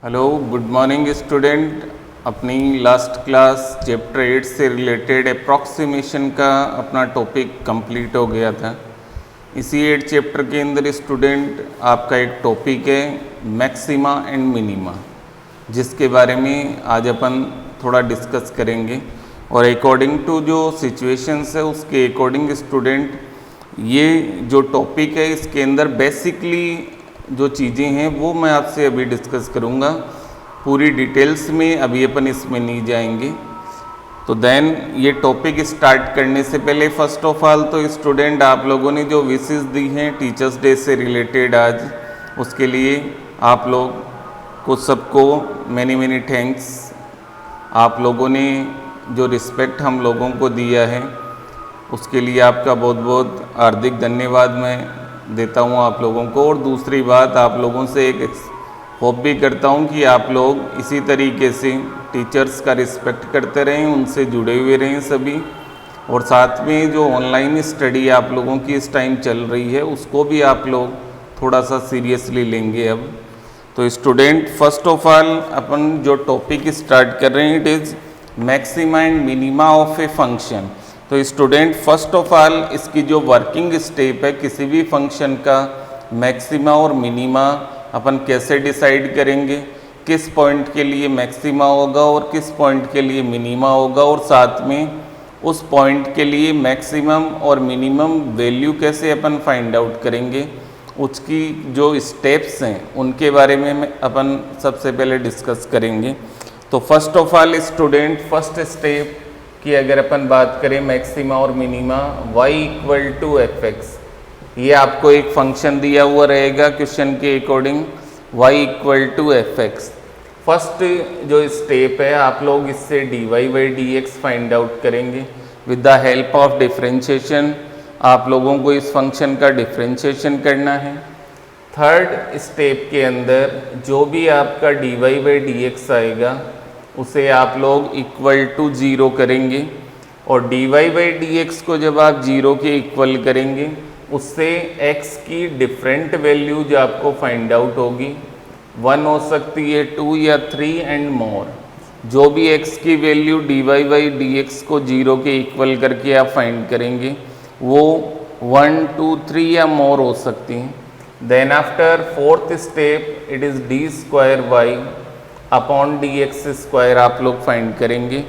Hello good morning student. अपनी last class chapter 8 से related approximation का अपना टॉपिक कंप्लीट हो गया था। इसी 8 चैप्टर के अंदर स्टूडेंट आपका एक टॉपिक है मैक्सिमा एंड मिनिमा, जिसके बारे में आज अपन थोड़ा डिस्कस करेंगे। और अकॉर्डिंग टू जो सिचुएशंस है उसके अकॉर्डिंग स्टूडेंट ये जो टॉपिक है इसके अंदर बेसिकली जो चीज़ें हैं वो मैं आपसे अभी डिस्कस करूँगा। पूरी डिटेल्स में अभी अपन इसमें नहीं जाएंगे। तो देन ये टॉपिक स्टार्ट करने से पहले फर्स्ट ऑफ ऑल तो स्टूडेंट आप लोगों ने जो विशेस दी हैं टीचर्स डे से रिलेटेड आज, उसके लिए आप लोग को सबको मैनी थैंक्स। आप लोगों ने जो रिस्पेक्ट हम लोगों को दिया है उसके लिए आपका बहुत बहुत हार्दिक धन्यवाद मैं देता हूँ आप लोगों को। और दूसरी बात, आप लोगों से एक होप भी करता हूँ कि आप लोग इसी तरीके से टीचर्स का रिस्पेक्ट करते रहें, उनसे जुड़े हुए रहें सभी। और साथ में जो ऑनलाइन स्टडी आप लोगों की इस टाइम चल रही है उसको भी आप लोग थोड़ा सा सीरियसली लेंगे अब। तो स्टूडेंट फर्स्ट ऑफ ऑल अपन जो टॉपिक स्टार्ट कर रहे हैं it is maxima and minima of a function. तो स्टूडेंट फर्स्ट ऑफ ऑल इसकी जो वर्किंग स्टेप है किसी भी फंक्शन का मैक्सिमा और मिनिमा अपन कैसे डिसाइड करेंगे, किस पॉइंट के लिए मैक्सिमा होगा और किस पॉइंट के लिए मिनिमा होगा, और साथ में उस पॉइंट के लिए मैक्सिमम और मिनिमम वैल्यू कैसे अपन फाइंड आउट करेंगे, उसकी जो स्टेप्स हैं उनके बारे में अपन सबसे पहले डिस्कस करेंगे। तो first of all student first step कि अगर अपन बात करें मैक्सिमा और minima, y equal to F X, ये आपको एक फंक्शन दिया हुआ रहेगा क्वेश्चन के according y equal to F X. First जो स्टेप है आप लोग इससे dy by D X find out करेंगे with the help of differentiation. आप लोगों को इस फंक्शन का डिफरेंशिएशन करना है। थर्ड स्टेप के अंदर जो भी आपका dy बाई डी एक्स आएगा उसे आप लोग इक्वल टू ज़ीरो करेंगे, और dy बाई डी एक्स को जब आप ज़ीरो के इक्वल करेंगे उससे x की डिफरेंट वैल्यू जो आपको फाइंड आउट होगी 1 हो सकती है, 2 या 3 एंड मोर। जो भी x की value dy by D x को ज़ीरो के इक्वल करके आप फाइंड करेंगे वो 1, 2, 3 या मोर हो सकती हैं। Then after fourth step it is d square Y upon D x square आप लोग फाइंड करेंगे।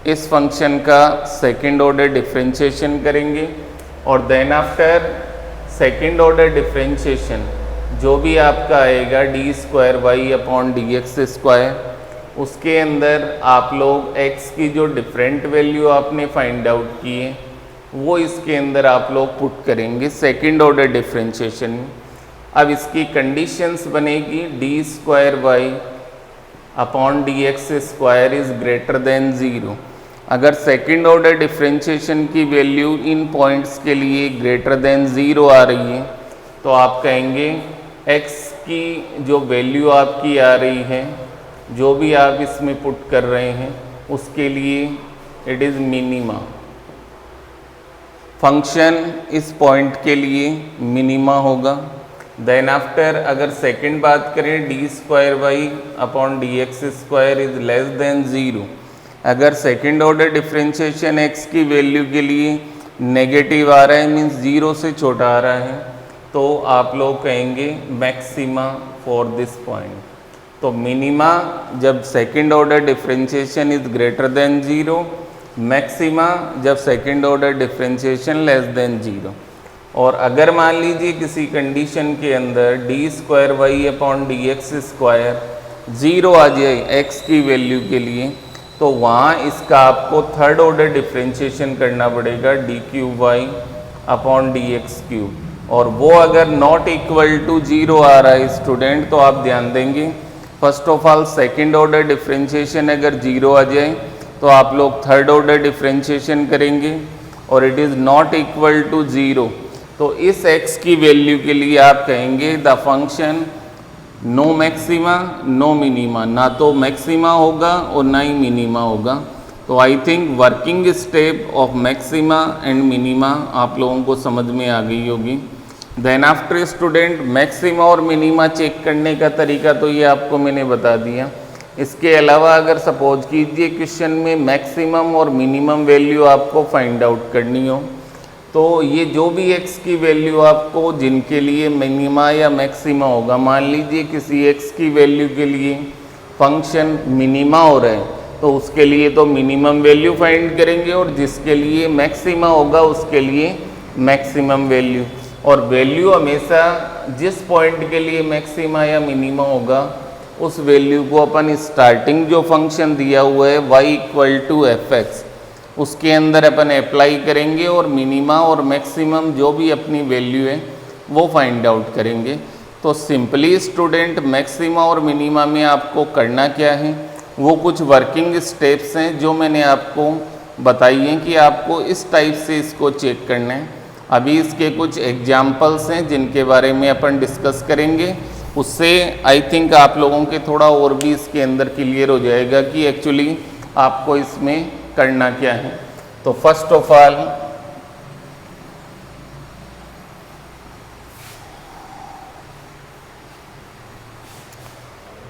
इस फंक्शन का सेकेंड ऑर्डर डिफरेंशिएशन करेंगे, और then after second order differentiation जो भी आपका आएगा d square Y upon D x square, उसके अंदर आप लोग x की जो डिफरेंट वैल्यू आपने फाइंड आउट की है वो इसके अंदर आप लोग पुट करेंगे सेकेंड ऑर्डर डिफरेंशिएशन में। अब इसकी कंडीशंस बनेगी d square Y upon D x square is greater than zero. अगर सेकेंड ऑर्डर डिफरेंशिएशन की वैल्यू इन पॉइंट्स के लिए ग्रेटर देन ज़ीरो आ रही है तो आप कहेंगे x की जो वैल्यू आपकी आ रही है जो भी आप इसमें पुट कर रहे हैं उसके लिए इट इज़ मिनिमा। फंक्शन इस पॉइंट के लिए मिनिमा होगा। देन आफ्टर अगर सेकंड बात करें d square Y upon D x square is less than zero, अगर सेकंड ऑर्डर डिफरेंशिएशन x की वैल्यू के लिए नेगेटिव आ रहा है मीन्स ज़ीरो से छोटा आ रहा है तो आप लोग कहेंगे मैक्सिमा फॉर दिस पॉइंट। तो मिनिमा जब second order differentiation is greater than zero, maxima जब second order differentiation less than zero. और अगर मान लीजिए किसी कंडीशन के अंदर D square Y upon D x square zero आ जाए x की वैल्यू के लिए तो वहाँ इसका आपको थर्ड ऑर्डर डिफरेंशिएशन करना पड़ेगा d cube y upon D x cube, और वो अगर नॉट इक्वल टू ज़ीरो आ रहा है स्टूडेंट तो आप ध्यान देंगे first of all second order differentiation अगर ज़ीरो आ जाए तो आप लोग थर्ड ऑर्डर डिफरेंशिएशन करेंगे, और it is not equal to zero तो इस x की वैल्यू के लिए आप कहेंगे the function no maxima no minima, ना तो मैक्सिमा होगा और ना ही मिनिमा होगा। तो I think working step of maxima and minima आप लोगों को समझ में आ गई होगी। देन आफ्टर स्टूडेंट मैक्सिमा और मिनिमा चेक करने का तरीका तो ये आपको मैंने बता दिया। इसके अलावा अगर सपोज कीजिए क्वेश्चन में मैक्सिमम और मिनिमम वैल्यू आपको फाइंड आउट करनी हो, तो ये जो भी x की वैल्यू आपको जिनके लिए मिनिमा या मैक्सिमा होगा, मान लीजिए किसी x की वैल्यू के लिए फंक्शन मिनिमा हो रहा है तो उसके लिए तो मिनिमम वैल्यू फाइंड करेंगे, और जिसके लिए मैक्सिमा होगा उसके लिए मैक्सिमम वैल्यू। और वैल्यू हमेशा जिस पॉइंट के लिए मैक्सिमा या मिनिमा होगा उस वैल्यू को अपन स्टार्टिंग जो फंक्शन दिया हुआ है y = f(x) उसके अंदर अपन अप्लाई करेंगे और मिनिमा और मैक्सिमम जो भी अपनी वैल्यू है वो फाइंड आउट करेंगे। तो सिंपली स्टूडेंट मैक्सिमा और मिनिमा में आपको करना क्या है, वो कुछ वर्किंग स्टेप्स हैं जो मैंने आपको बताई हैं कि आपको इस टाइप से इसको चेक करना है। अभी इसके कुछ एग्जाम्पल्स हैं जिनके बारे में अपन डिस्कस करेंगे, उससे आई थिंक आप लोगों के थोड़ा और भी इसके अंदर क्लियर हो जाएगा कि एक्चुअली आपको इसमें करना क्या है। तो फर्स्ट ऑफ ऑल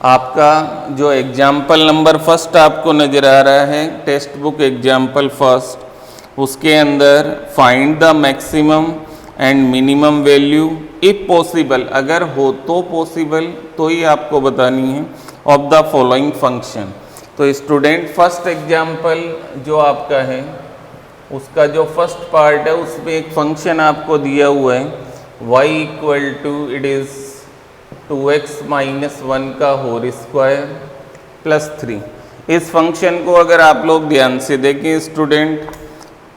आपका जो एग्जाम्पल नंबर फर्स्ट आपको नज़र आ रहा है, टेक्स्ट बुक एग्जाम्पल फर्स्ट, उसके अंदर find the maximum and minimum value if possible, अगर हो तो पॉसिबल तो ही आपको बतानी है, ऑफ द फॉलोइंग फंक्शन। तो स्टूडेंट फर्स्ट एग्जाम्पल जो आपका है उसका जो फर्स्ट पार्ट है उसमें एक फंक्शन आपको दिया हुआ है y = 2x - 1 का होल स्क्वायर प्लस 3। इस फंक्शन को अगर आप लोग ध्यान से देखें स्टूडेंट,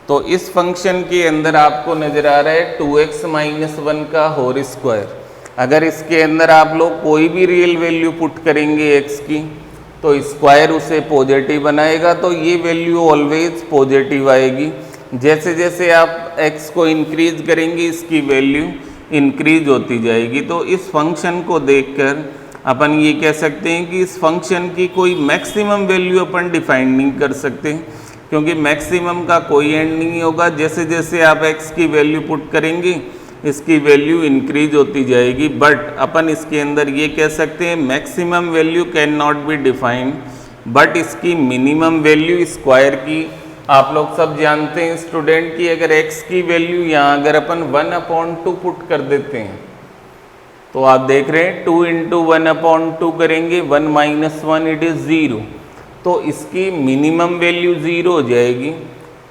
तो इस फंक्शन के अंदर आपको नज़र आ रहा है 2x - 1 का होल स्क्वायर। अगर इसके अंदर आप लोग कोई भी रियल वैल्यू पुट करेंगे x की तो स्क्वायर उसे पॉजिटिव बनाएगा, तो ये वैल्यू ऑलवेज पॉजिटिव आएगी। जैसे जैसे आप x को इंक्रीज करेंगे इसकी वैल्यू इंक्रीज होती जाएगी। तो इस फंक्शन को देखकर अपन ये कह सकते हैं कि इस फंक्शन की कोई मैक्सिमम वैल्यू अपन डिफाइन नहीं कर सकते, क्योंकि मैक्सिमम का कोई एंड नहीं होगा। जैसे जैसे आप x की वैल्यू पुट करेंगे इसकी वैल्यू इंक्रीज होती जाएगी। बट अपन इसके अंदर ये कह सकते हैं maximum value can not be defined, but इसकी मिनिमम वैल्यू स्क्वायर की आप लोग सब जानते हैं स्टूडेंट कि अगर x की वैल्यू यहाँ अगर अपन 1/2 पुट कर देते हैं तो आप देख रहे हैं 2 × 1/2 करेंगे, 1 - 1 इट इज़ 0, तो इसकी मिनिमम वैल्यू 0 हो जाएगी।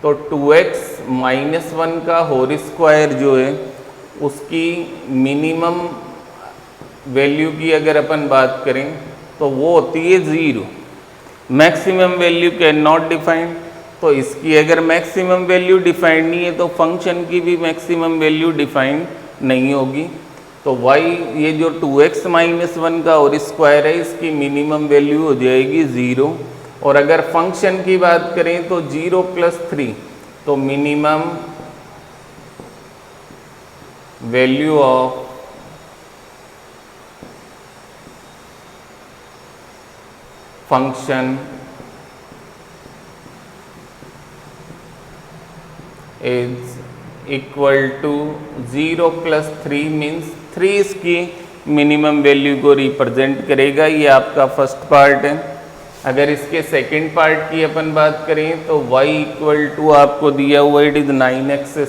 तो 2x - 1 का होल स्क्वायर जो है उसकी मिनिमम वैल्यू की अगर अपन बात करें तो वो होती है 0। Maximum value can not defined, तो इसकी अगर मैक्सिमम वैल्यू डिफाइंड नहीं है तो फंक्शन की भी मैक्सिमम वैल्यू डिफाइंड नहीं होगी। तो y ये जो 2x - 1 का होल स्क्वायर है इसकी मिनिमम वैल्यू हो जाएगी 0। और अगर फंक्शन की बात करें तो 0 + 3, तो minimum value of function is equal to 0 + 3 means 3 इसकी मिनिमम वैल्यू को रिप्रेजेंट करेगा। ये आपका फर्स्ट पार्ट है। अगर इसके सेकंड पार्ट की अपन बात करें तो y = आपको दिया हुआ it is 9x²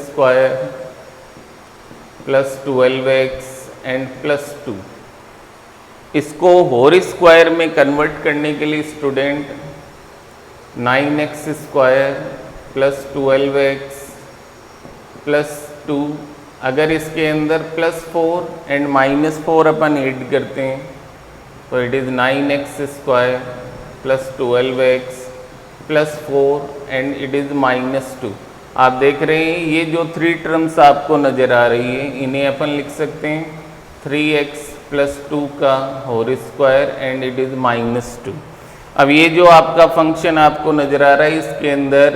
+ 12x and +2। इसको होल स्क्वायर में कन्वर्ट करने के लिए स्टूडेंट 9x² + 12x +2, अगर इसके अंदर +4 एंड -4 अपन ऐड करते हैं तो it is 9x² + 12x +4 and it is -2। आप देख रहे हैं ये जो 3 टर्म्स आपको नज़र आ रही है इन्हें अपन लिख सकते हैं 3x + 2 का whole square and it is -2। अब ये जो आपका फंक्शन आपको नज़र आ रहा है इसके अंदर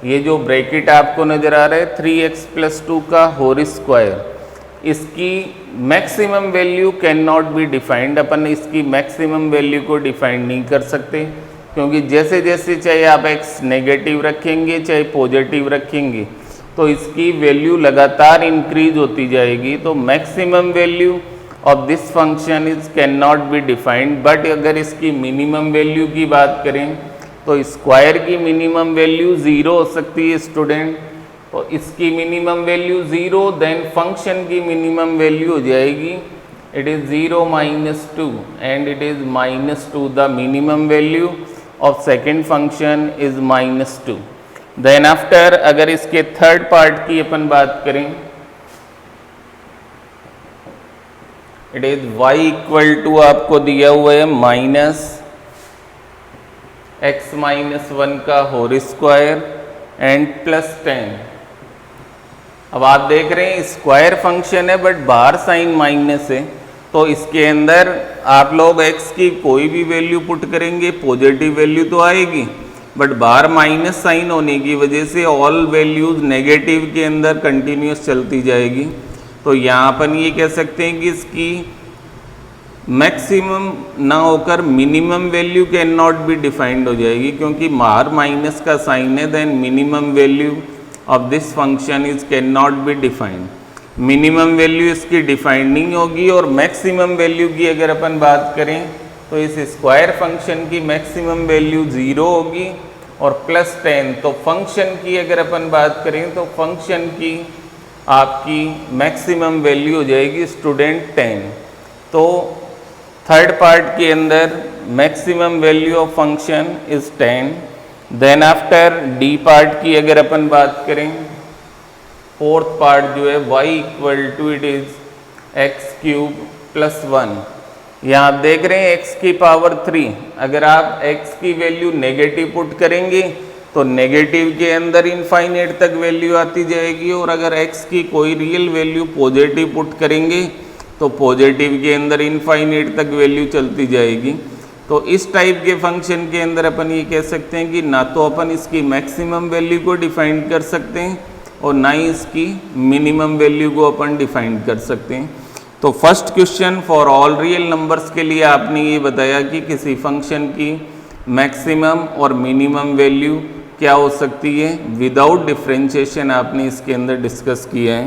ये जो ब्रैकेट आपको नज़र आ रहा है 3x + 2 का होल स्क्वायर, इसकी maximum value can not be defined. अपन इसकी मैक्सिमम वैल्यू को डिफाइंड नहीं कर सकते, क्योंकि जैसे जैसे चाहे आप x नेगेटिव रखेंगे चाहे पॉजिटिव रखेंगे तो इसकी वैल्यू लगातार इंक्रीज होती जाएगी। तो maximum value of this function is can not be defined, but अगर इसकी मिनिमम वैल्यू की बात करें तो स्क्वायर की मिनिमम वैल्यू 0 हो सकती है स्टूडेंट। तो इसकी मिनिमम वैल्यू 0, देन फंक्शन की मिनिमम वैल्यू हो जाएगी it is 0 - 2 and it is -2। The minimum value of second function is -2। Then after अगर इसके थर्ड पार्ट की अपन बात करें, it is y equal to आपको दिया हुआ है -x-1 का होल स्क्वायर एंड +10। अब आप देख रहे हैं स्क्वायर फंक्शन है बट बाहर साइन माइनस है, तो इसके अंदर आप लोग x की कोई भी वैल्यू पुट करेंगे पॉजिटिव वैल्यू तो आएगी, बट बाहर माइनस साइन होने की वजह से ऑल वैल्यूज नेगेटिव के अंदर कंटिन्यूस चलती जाएगी। तो यहाँ अपन ये कह सकते हैं कि इसकी मैक्सिमम ना होकर minimum value can not be defined हो जाएगी, क्योंकि बाहर माइनस का साइन है। Then minimum value of this function is can not be defined. Minimum value इसकी डिफाइंड नहीं होगी। और मैक्सिमम वैल्यू की अगर अपन बात करें तो इस स्क्वायर फंक्शन की मैक्सिमम वैल्यू 0 होगी और +10। तो फंक्शन की अगर अपन बात करें तो फंक्शन की आपकी मैक्सिमम वैल्यू हो जाएगी स्टूडेंट 10। तो थर्ड पार्ट के अंदर maximum value of function is 10। Then after D part की अगर अपन बात करें, फोर्थ पार्ट जो है y equal to it is x³ + 1। यहाँ आप देख रहे हैं x की पावर 3। अगर आप x की वैल्यू नेगेटिव पुट करेंगे तो नेगेटिव के अंदर इनफाइनाइट तक वैल्यू आती जाएगी, और अगर x की कोई रियल वैल्यू पॉजिटिव पुट करेंगे तो पॉजिटिव के अंदर इनफाइनाइट तक वैल्यू चलती जाएगी। तो इस टाइप के फंक्शन के अंदर अपन ये कह सकते हैं कि ना तो अपन इसकी मैक्सिमम वैल्यू को डिफाइन कर सकते हैं और ना ही इसकी मिनिमम वैल्यू को अपन डिफाइन कर सकते हैं। तो first question for all real numbers के लिए आपने ये बताया कि किसी फंक्शन की मैक्सिमम और मिनिमम वैल्यू क्या हो सकती है विदाउट डिफरेंशिएशन, आपने इसके अंदर डिस्कस किया है।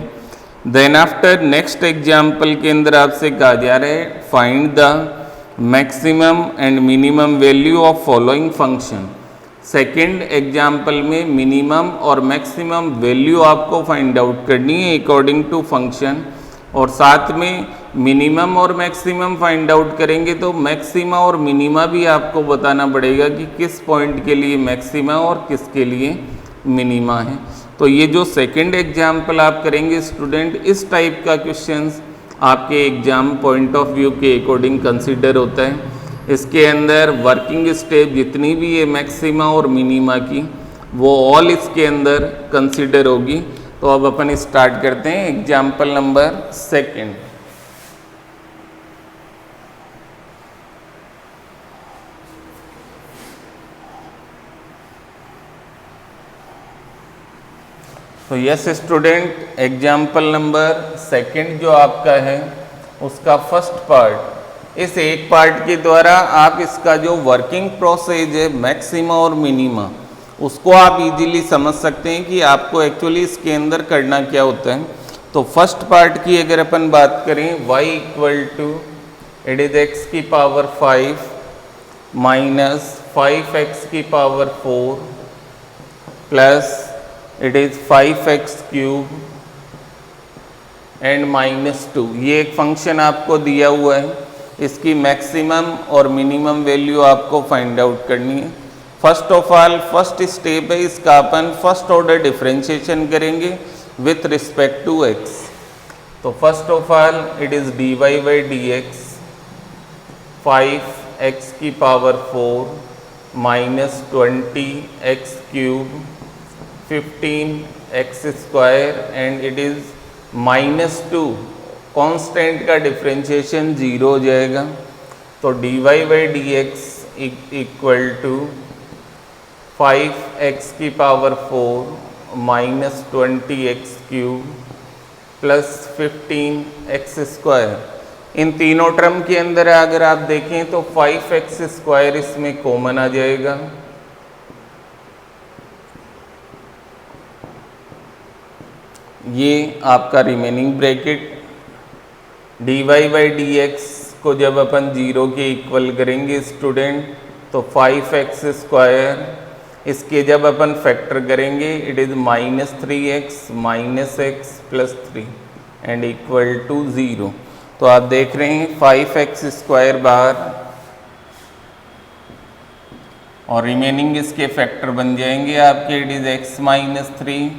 देन आफ्टर नेक्स्ट एग्जाम्पल के अंदर आपसे कहा जा रहा है find the maximum and minimum value of following function. Second example में मिनिमम और मैक्सिमम वैल्यू आपको फाइंड आउट करनी है अकॉर्डिंग टू फंक्शन, और साथ में मिनिमम और मैक्सिमम फाइंड आउट करेंगे तो मैक्सिमा और मिनिमा भी आपको बताना पड़ेगा कि किस पॉइंट के लिए मैक्सिमा और किसके लिए मिनिमा है। तो ये जो सेकंड एग्जाम्पल आप करेंगे स्टूडेंट, इस टाइप का क्वेश्चंस आपके एग्जाम पॉइंट ऑफ व्यू के अकॉर्डिंग कंसिडर होता है। इसके अंदर वर्किंग स्टेप जितनी भी है मैक्सिमा और मिनिमा की, वो ऑल इसके अंदर कंसिडर होगी। तो अब अपन स्टार्ट करते हैं एग्जाम्पल नंबर सेकंड। तो yes student, example number second जो आपका है उसका फर्स्ट पार्ट, इस एक पार्ट के द्वारा आप इसका जो वर्किंग प्रोसेस है मैक्सिमा और मिनिमा उसको आप इजीली समझ सकते हैं कि आपको एक्चुअली इसके अंदर करना क्या होता है। तो फर्स्ट पार्ट की अगर अपन बात करें y equal to it is x की पावर 5 माइनस 5x की power 4 plus it is 5x³ and -2। ये एक फंक्शन आपको दिया हुआ है, इसकी मैक्सिमम और मिनिमम वैल्यू आपको फाइंड आउट करनी है। First of all first step है इसका अपन फर्स्ट ऑर्डर डिफरेंशिएशन करेंगे विथ रिस्पेक्ट टू x। तो first of all it is dy/dx 5x की power 4 minus 20x³ 15x² and it is -2। Constant का डिफरेंशिएशन 0 हो जाएगा। तो dy/dx इक्वल टू 5x की power 4 minus 20x³ plus 15x²। इन तीनों term के अंदर अगर आप देखें तो 5x² इसमें कॉमन आ जाएगा। ये आपका remaining bracket dy by D x को जब अपन 0 के इक्वल करेंगे स्टूडेंट, तो 5x स्क्वायर, इसके जब अपन फैक्टर करेंगे it is -3x minus x plus 3 and equal to 0। तो आप देख रहे हैं 5x स्क्वायर बाहर और रिमेनिंग इसके फैक्टर बन जाएंगे आपके, it is x minus 3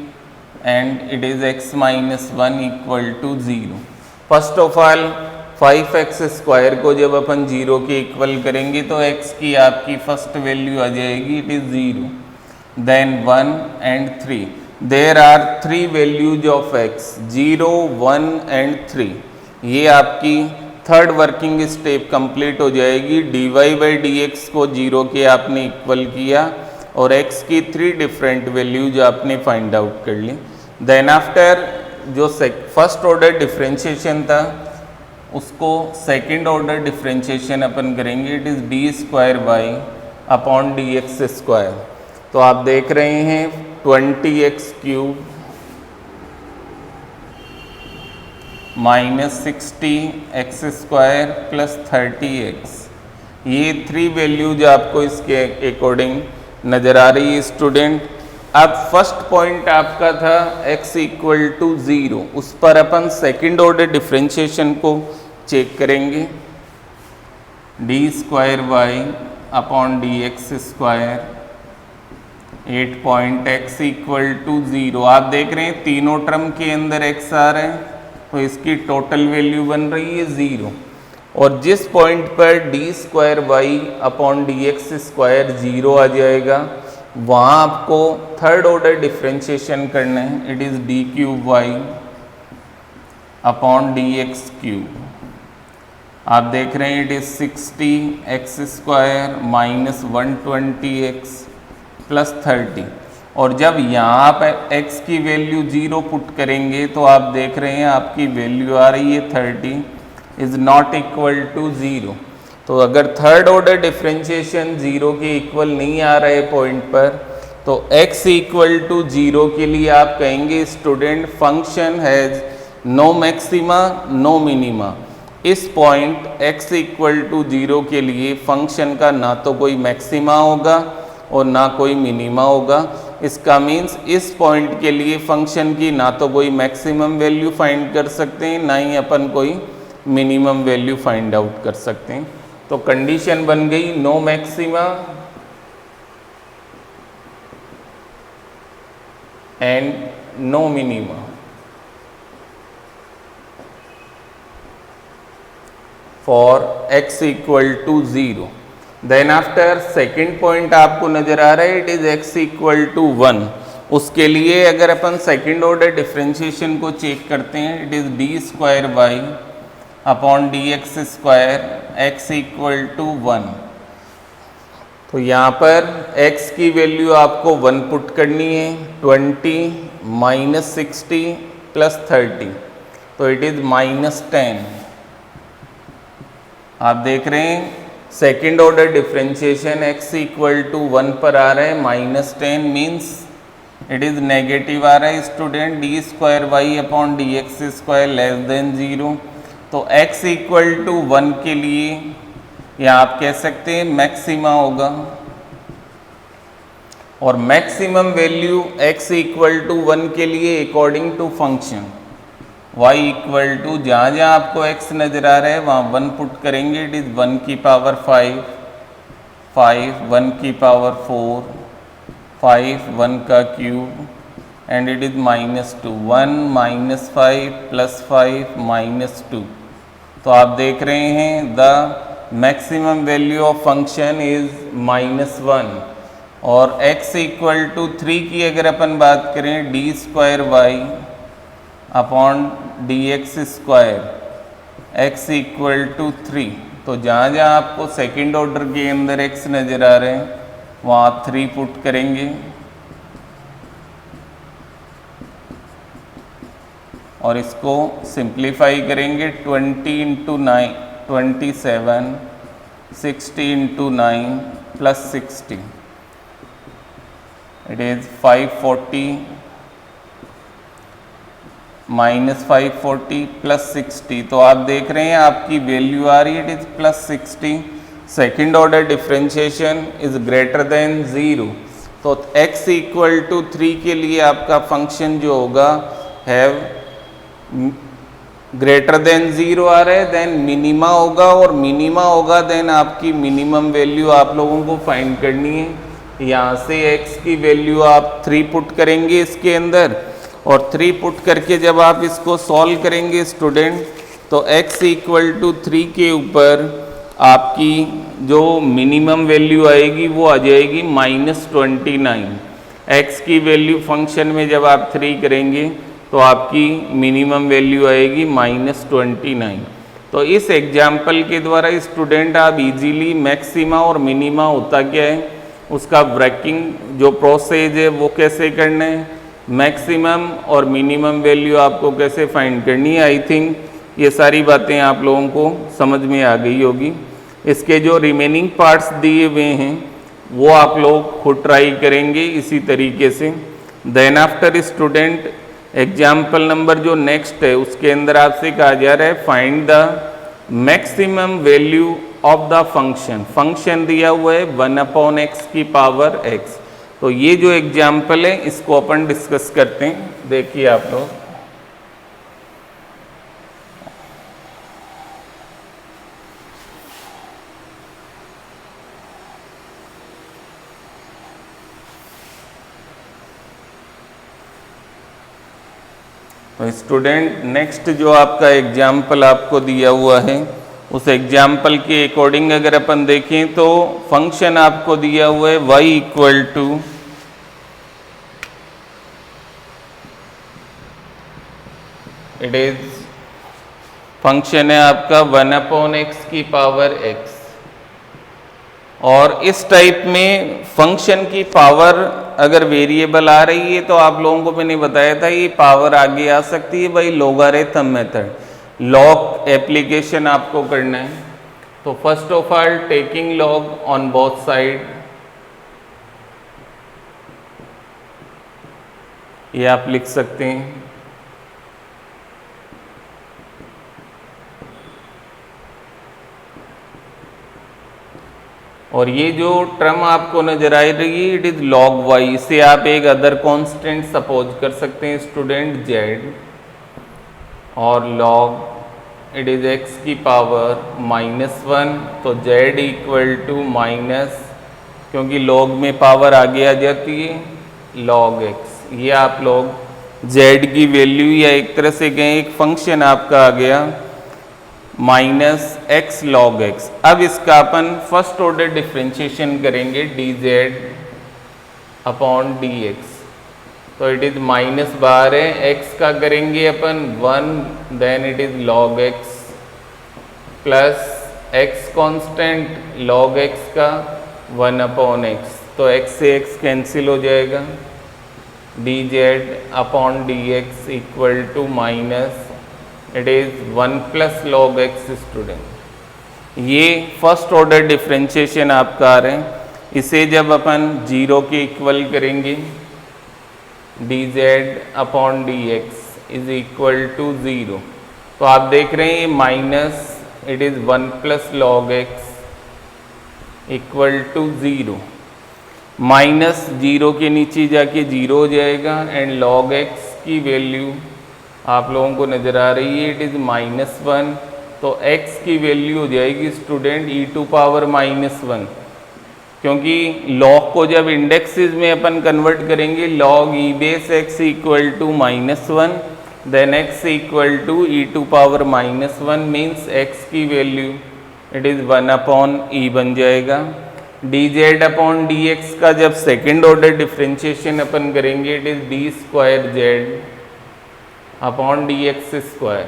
and it is x minus 1 equal to 0। First of all 5x square को जब अपन 0 के इक्वल करेंगे तो x की आपकी फर्स्ट वैल्यू आ जाएगी, it is 0, then 1 and 3। There are 3 values of x, 0, 1 and 3। ये आपकी थर्ड वर्किंग स्टेप कंप्लीट हो जाएगी। dy बाई डी एक्स को 0 के आपने इक्वल किया और x की 3 डिफरेंट वैल्यूज आपने फाइंड आउट कर ली। देन आफ्टर जो फर्स्ट ऑर्डर डिफरेंशिएशन था उसको सेकंड ऑर्डर डिफरेंशिएशन अपन करेंगे, it is d square Y upon D x square. तो आप देख रहे हैं 20x cube minus 60x square plus 30x, ये 3 वैल्यूज आपको इसके अकॉर्डिंग नज़र आ रही है स्टूडेंट। अब फर्स्ट पॉइंट आपका था x इक्वल टू 0, उस पर अपन सेकंड ऑर्डर डिफरेंशिएशन को चेक करेंगे, d square Y upon D x square 8 point x equal to 0। आप देख रहे हैं तीनों टर्म के अंदर x आ रहे हैं तो इसकी टोटल वैल्यू बन रही है 0। और जिस पॉइंट पर d square Y upon D x square 0 आ जाएगा वहाँ आपको थर्ड ऑर्डर डिफरेंशिएशन करना है, it is d cube y upon D x cube. आप देख रहे हैं it is 60x square minus 120x plus 30। और जब यहाँ पर x की वैल्यू 0 पुट करेंगे तो आप देख रहे हैं आपकी वैल्यू आ रही है 30 इज़ नॉट इक्वल टू 0। तो अगर थर्ड ऑर्डर डिफरेंशिएशन 0 के इक्वल नहीं आ रहे पॉइंट पर तो x इक्वल टू 0 के लिए आप कहेंगे student function has no maxima no minima. इस पॉइंट x इक्वल टू 0 के लिए फंक्शन का ना तो कोई मैक्सिमा होगा और ना कोई मिनिमा होगा। इसका मीन्स इस पॉइंट के लिए फंक्शन की ना तो कोई मैक्सिमम वैल्यू फाइंड कर सकते हैं ना ही अपन कोई मिनिमम वैल्यू फाइंड आउट कर सकते हैं। तो कंडीशन बन गई no maxima and no minima. For x equal to 0। Then after second point आपको नजर आ रहा है it is x equal to 1। उसके लिए अगर अपन सेकेंड ऑर्डर डिफरेंशिएशन को चेक करते हैं it is d square Y upon D x square x equal to 1। तो यहाँ पर x की वैल्यू आपको 1 पुट करनी है, 20 माइनस 60 प्लस 30 तो इट इज -10। आप देख रहे हैं second order differentiation x equal to 1 पर आ रहा है, -10 मीन्स इट इज़ नेगेटिव आ रहा है student. D square Y upon D x square less than 0। तो x इक्वल टू 1 के लिए या आप कह सकते हैं मैक्सिमा होगा और maximum value x equal to 1 के लिए according to function y equal to जहाँ जहाँ आपको x नज़र आ रहा है वहाँ 1 पुट करेंगे, इट इज़ 1 की पावर 5, 1 की पावर 4, 5 1 का cube and it is -2, 1 -5 plus 5 -2। तो आप देख रहे हैं the maximum value of function is -1। और x इक्वल टू 3 की अगर अपन बात करें d square Y upon D x square x equal to 3। तो जहाँ जहाँ आपको सेकेंड ऑर्डर के अंदर x नज़र आ रहे हैं वहाँ आप 3 पुट करेंगे और इसको सिंप्लीफाई करेंगे 20 into 9 27, 60 into 9 plus 60 it is 540 -540 plus 60, तो आप देख रहे हैं आपकी वैल्यू आ रही है, it is plus 60। Second order differentiation is greater then 0, तो x इक्वल टू 3 के लिए आपका फंक्शन जो होगा हैव ग्रेटर देन 0 आ रहा है, देन मिनिमा होगा, और मिनिमा होगा देन आपकी मिनिमम वैल्यू आप लोगों को फाइंड करनी है। यहाँ से x की वैल्यू आप 3 पुट करेंगे इसके अंदर, और 3 पुट करके जब आप इसको सॉल्व करेंगे स्टूडेंट, तो x इक्वल टू 3 के ऊपर आपकी जो मिनिमम वैल्यू आएगी वो आ जाएगी -29। x की वैल्यू फंक्शन में जब आप 3 करेंगे तो आपकी मिनिमम वैल्यू आएगी -29। तो इस एग्जाम्पल के द्वारा स्टूडेंट आप इजीली मैक्सिमा और मिनिमा होता क्या है उसका ब्रेकिंग जो प्रोसेस है वो कैसे करना है, मैक्सिमम और मिनिमम वैल्यू आपको कैसे फाइंड करनी है। आई थिंक ये सारी बातें आप लोगों को समझ में आ गई होगी। इसके जो रिमेनिंग पार्ट्स दिए हुए हैं वो आप लोग खुद ट्राई करेंगे इसी तरीके से। Then after student example number जो नेक्स्ट है उसके अंदर आपसे कहा जा रहा है find the maximum value of the function. Function दिया हुआ है 1/x की पावर x। तो ये जो एग्जाम्पल है इसको अपन डिस्कस करते हैं। देखिए आप लोग, तो स्टूडेंट नेक्स्ट जो आपका एग्जाम्पल आपको दिया हुआ है उस एग्जाम्पल के अकॉर्डिंग अगर अपन देखें तो फंक्शन आपको दिया हुआ है y equal to it is function है आपका 1/x की पावर x। और इस टाइप में फंक्शन की पावर अगर वेरिएबल आ रही है तो आप लोगों को मैंने बताया था ये पावर आगे आ सकती है by logarithm method. Log application आपको करना है। तो first of all taking log on both side, ये आप लिख सकते हैं। और ये जो टर्म आपको नजर आ रही है इट इज log y, इसे आप एक अदर कांस्टेंट सपोज कर सकते हैं स्टूडेंट z, और log इट इज x की पावर -1, तो z इक्वल टू माइनस, क्योंकि log में पावर आगे आ जाती है log x। ये आप लोग z की वैल्यू या एक तरह से कहें एक फंक्शन आपका आ गया -x log x। अब इसका अपन फर्स्ट ऑर्डर डिफ्रेंशिएशन करेंगे dz अपॉन dx। तो इट इज माइनस बाहर है, x का करेंगे अपन 1, then it is log x plus x constant log x का 1/x, तो x से x कैंसिल हो जाएगा। dz upon dx equal to minus it is 1 + log x student. ये फर्स्ट ऑर्डर डिफ्रेंशिएशन आपका आ रहा है। इसे जब अपन 0 के इक्वल करेंगे dz upon dx is equal to 0, तो आप देख रहे हैं ये minus it is 1 + log x equal to 0। Minus 0 के नीचे जाके 0 हो जाएगा एंड log x की वैल्यू आप लोगों को नजर आ रही है इट इज -1, तो x की वैल्यू हो जाएगी स्टूडेंट e⁻⁻1, क्योंकि log को जब इंडेक्सेस में अपन कन्वर्ट करेंगे log e base x equal to -1 then x equal to e⁻⁻1 means x की वैल्यू इट इज 1/e बन जाएगा। dz अपॉन dx का जब सेकेंड ऑर्डर डिफ्रेंशिएशन अपन करेंगे it is d² upon dx²,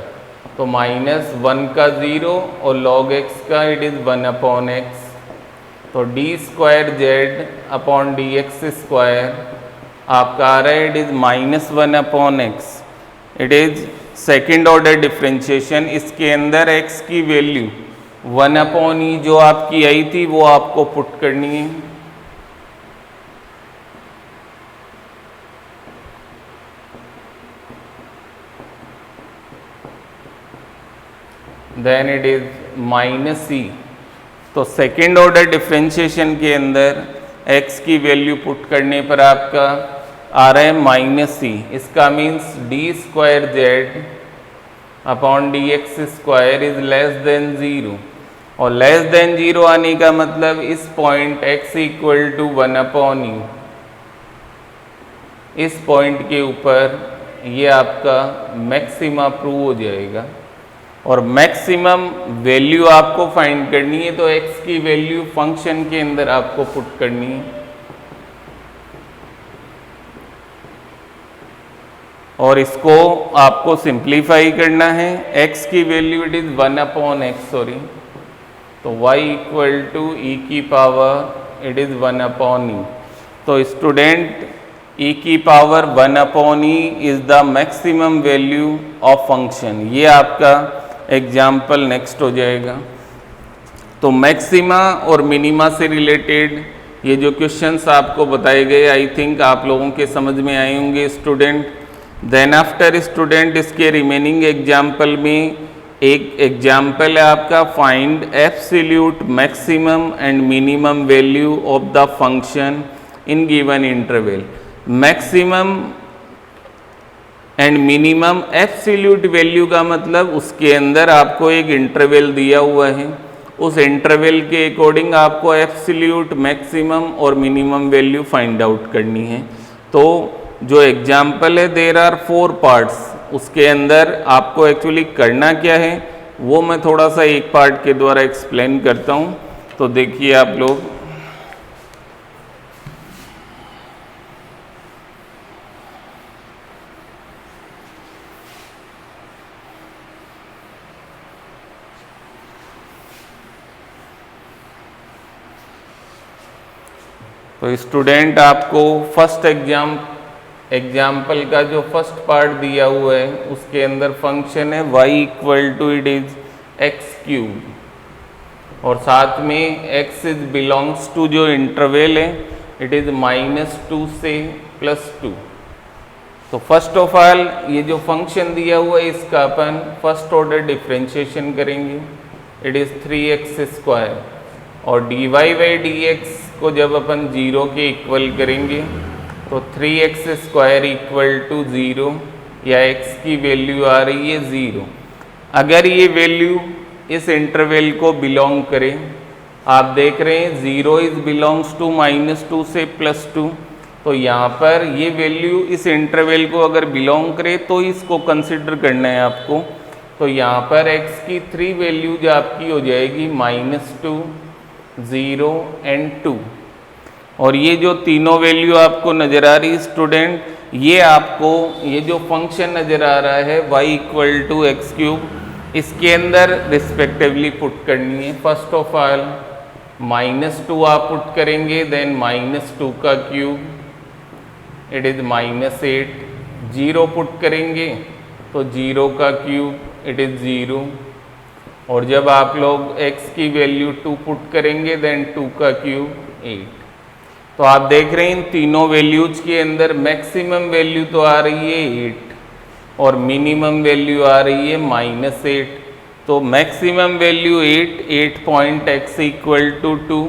तो -1 का 0 और log x का इट इज 1/x, तो d² अपॉन dx² आपका आ रहा है it is -1/x। It is second order differentiation. इसके अंदर x की वैल्यू 1/e जो आपकी आई थी वो आपको पुट करनी है। देन इट इज माइनस सी। तो सेकेंड ऑर्डर डिफरेंशिएशन के अंदर x की वैल्यू पुट करने पर आपका आ रहा है माइनस सी। इसका means d square z upon D x square is less than zero, और लेस देन ज़ीरो आने का मतलब इस point x equal to 1 upon u, इस पॉइंट के ऊपर ये आपका मैक्सिमा प्रूव हो जाएगा। और मैक्सिमम वैल्यू आपको फाइंड करनी है, तो x की वैल्यू फंक्शन के अंदर आपको पुट करनी है। और इसको आपको सिंप्लीफाई करना है। x की value it is 1 upon x, sorry, तो y इक्वल टू e की पावर इट इज 1 अपॉन ई। तो स्टूडेंट e की power 1 upon E is the maximum value of function. ये आपका एग्जाम्पल नेक्स्ट हो जाएगा। तो मैक्सिमा और मिनिमा से रिलेटेड ये जो क्वेश्चंस आपको बताए गए, आई थिंक आप लोगों के समझ में आए होंगे स्टूडेंट। देन आफ्टर स्टूडेंट इसके रिमेनिंग एग्जाम्पल में एक एग्जाम्पल है आपका find absolute maximum and minimum value of the function in given interval. Maximum and minimum absolute value का मतलब उसके अंदर आपको एक इंटरवल दिया हुआ है, उस इंटरवल के अकॉर्डिंग आपको एब्सोल्यूट मैक्सिमम और मिनिमम वैल्यू फाइंड आउट करनी है। तो जो एग्जाम्पल है देयर आर 4 पार्ट्स, उसके अंदर आपको एक्चुअली करना क्या है वो मैं थोड़ा सा एक पार्ट के द्वारा एक्सप्लेन करता हूँ। तो देखिए आप लोग, तो स्टूडेंट आपको फर्स्ट एग्जाम्पल का जो फर्स्ट पार्ट दिया हुआ है उसके अंदर फंक्शन है y equal to it is x cube, और साथ में x इज बिलोंग्स टू जो इंटरवल है इट इज -2 से +2। तो फर्स्ट ऑफ ऑल ये जो फंक्शन दिया हुआ है इसका अपन फर्स्ट ऑर्डर डिफरेंशिएशन करेंगे, इट इज 3x², और dy बाई dx को जब अपन 0 के इक्वल करेंगे तो 3x² इक्वल टू 0, या x की वैल्यू आ रही है 0। अगर ये वैल्यू इस इंटरवल को बिलोंग करे, आप देख रहे हैं 0 इज बिलोंग्स टू -2 से +2, तो यहाँ पर ये वैल्यू इस इंटरवल को अगर बिलोंग करे तो इसको कंसिडर करना है आपको। तो यहाँ पर x की 3 वैल्यूज आपकी हो जाएगी -2, 0 एंड 2, और ये जो तीनों वैल्यू आपको नज़र आ रही है स्टूडेंट, ये आपको ये जो फंक्शन नज़र आ रहा है y इक्वल टू x³, इसके अंदर रिस्पेक्टिवली पुट करनी है। फर्स्ट ऑफ ऑल -2 आप पुट करेंगे, देन -2 का क्यूब इट इज़ -8, 0 पुट करेंगे तो 0 का क्यूब इट इज़ 0, और जब आप लोग x की वैल्यू 2 पुट करेंगे देन 2 का क्यूब 8। तो आप देख रहे हैं इन तीनों वैल्यूज के अंदर मैक्सिमम वैल्यू तो आ रही है 8 और मिनिमम वैल्यू आ रही है -8। तो maximum value 8 point x equal to 2,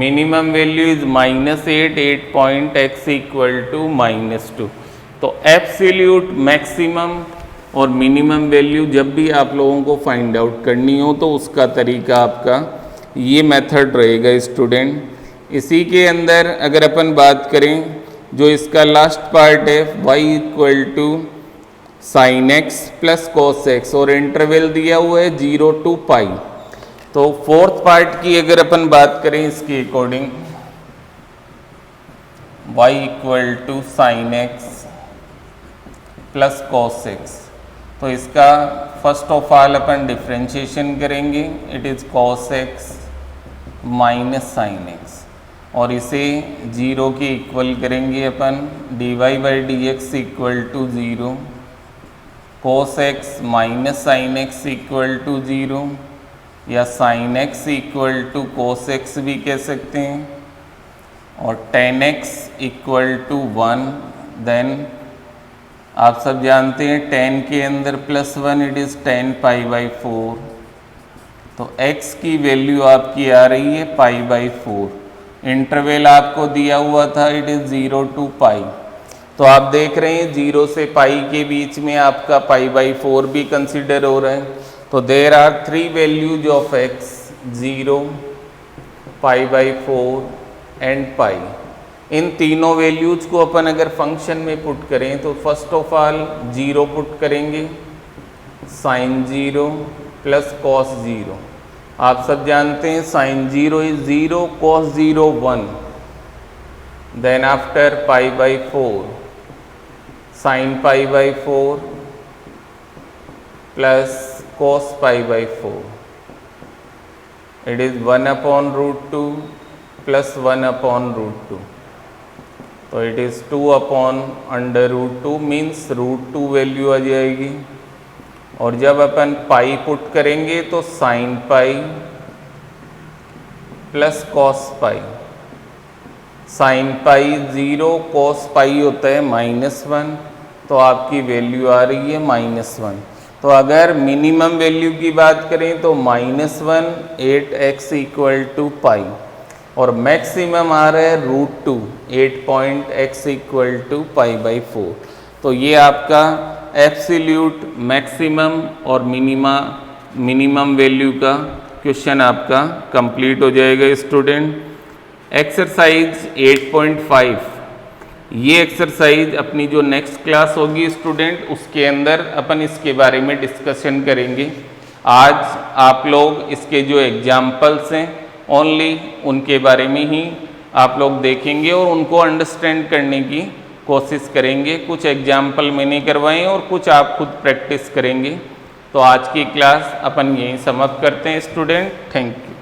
minimum value is -8 point x equal to -2। तो एब्सोल्यूट मैक्सिमम और मिनिमम वैल्यू जब भी आप लोगों को फाइंड आउट करनी हो तो उसका तरीका आपका ये मेथड रहेगा स्टूडेंट। इसी के अंदर अगर अपन बात करें जो इसका लास्ट पार्ट है y equal to sine x plus cos x, और इंटरवल दिया हुआ है 0 to पाई। तो फोर्थ पार्ट की अगर अपन बात करें इसके according y equal to sine x plus cos x, तो इसका फर्स्ट ऑफ ऑल अपन डिफ्रेंशिएशन करेंगे, it is cos x minus sine x, और इसे 0 के इक्वल करेंगे अपन, dy by dx equal to 0, cos x minus sine x equal to 0, या sine x equal to cos x भी कह सकते हैं, और tan x equal to 1। Then आप सब जानते हैं tan के अंदर +1 it is tan pi by 4, तो x की वैल्यू आपकी आ रही है π/4। इंटरवल आपको दिया हुआ था, इट इज़ 0 to π। तो आप देख रहे हैं 0 से पाई के बीच में आपका π/4 भी कंसिडर हो रहा है। तो there are 3 values of x, 0, π/4 and π। इन तीनों वैल्यूज को अपन अगर फंक्शन में पुट करें तो फर्स्ट ऑफ ऑल 0 पुट करेंगे, sin 0 प्लस cos 0। आप सब जानते हैं sin 0 is 0, cos 0 1। Then after π/4 sin π/4 plus cos π/4, it is 1/√2 plus 1/√2। तो इट इज 2/√2 मीन्स √2 वैल्यू आ जाएगी। और जब अपन पाई पुट करेंगे तो sin pi plus cos pi. sin pi 0, cos pi होता है -1, तो आपकी वैल्यू आ रही है -1। तो अगर मिनिमम वैल्यू की बात करें तो -1 8x = π, और मैक्सिमम आ रहा है √2 8x = π/4। तो ये आपका एब्सोल्यूट मैक्सिमम और मिनिमम वैल्यू का क्वेश्चन आपका कंप्लीट हो जाएगा स्टूडेंट। एक्सरसाइज 8.5, ये एक्सरसाइज अपनी जो नेक्स्ट क्लास होगी स्टूडेंट, उसके अंदर अपन इसके बारे में डिस्कशन करेंगे। आज आप लोग इसके जो एग्जाम्पल्स हैं ओनली उनके बारे में ही आप लोग देखेंगे और उनको अंडरस्टैंड करने की कोशिश करेंगे। कुछ एग्जाम्पल मैंने करवाए और कुछ आप खुद प्रैक्टिस करेंगे। तो आज की क्लास अपन यहीं समाप्त करते हैं स्टूडेंट। Thank you.